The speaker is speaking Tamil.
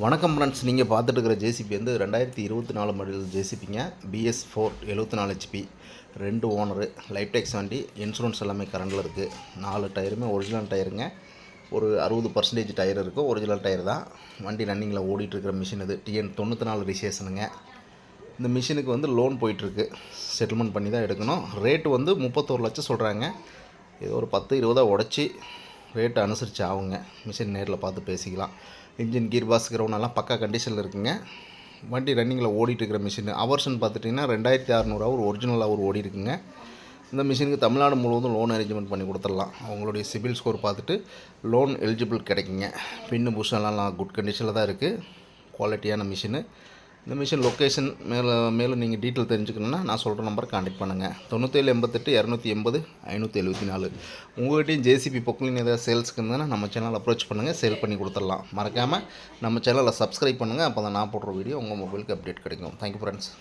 வணக்கம் ஃப்ரெண்ட்ஸ், நீங்கள் பார்த்துட்டு இருக்கிற ஜேசிபி வந்து 2024 மாடல் ஜேசிபிங்க. BS4 74 HP, 2 owner, life tax வண்டி, இன்சூரன்ஸ் எல்லாமே கரண்டில் இருக்குது. 4 டயருமே ஒரிஜினல் டயருங்க. ஒரு 60% டயர் இருக்குது, ஒரிஜினல் டயர் தான். வண்டி ரன்னிங்கில் ஓடிட்டுருக்கிற மிஷின் இது. TN 94 ரிஜிஸ்ட்ரேஷனுங்க. இந்த மிஷினுக்கு வந்து லோன் போயிட்டுருக்கு, செட்டில்மெண்ட் பண்ணி தான் எடுக்கணும். ரேட்டு வந்து 31 லட்சம் சொல்கிறாங்க. ஏதோ ஒரு 10-20 உடச்சி ரேட்டு அனுசரித்து ஆகுங்க. மிஷின் நேரில் பார்த்து பேசிக்கலாம். இன்ஜின் கீர் பாஸ் கிரவுண்டெல்லாம் பக்கா கண்டிஷனில் இருக்குங்க. வண்டி ரன்னிங்கில் ஓடிட்டுருக்கிற மிஷின். ஹவர்ஸ்ன்னு பார்த்துட்டிங்கன்னா 2600 ஹவர் ஒரிஜினல் ஹவர் ஓடி இருக்குங்க. இந்த மிஷினுக்கு தமிழ்நாடு முழுவதும் லோன் அரேஞ்ச்மெண்ட் பண்ணி கொடுத்துடலாம். அவங்களுடைய சிபில் ஸ்கோர் பார்த்துட்டு லோன் எலிஜிபிள் கிடைக்குங்க. பின்னு புஷ்ஷெல்லாம் குட் கண்டிஷனில் தான் இருக்குது. குவாலிட்டியான மிஷினு. இந்த மிஷின் லொக்கேஷன் மேலும் நீங்கள் டீட்டெயில் தெரிஞ்சுக்கணுன்னா நான் சொல்கிற நம்பர் கான்டெக்ட் பண்ணுங்கள். 97 88 280 574. உங்கள்கிட்டையும் ஜேசிபி பொக்லின் ஏதாவது சேல்ஸுக்கு இருந்தால் நம்ம சேனல் அப்ரோச் பண்ணுங்கள், சேல் பண்ணி கொடுத்துடலாம். மறக்காமல் நம்ம சேனலை சப்ஸ்கிரைப் பண்ணுங்கள். அப்போ தான் நான் போடுற வீடியோ உங்கள் மொபைலுக்கு அப்டேட் கிடைக்கும். Thank you friends.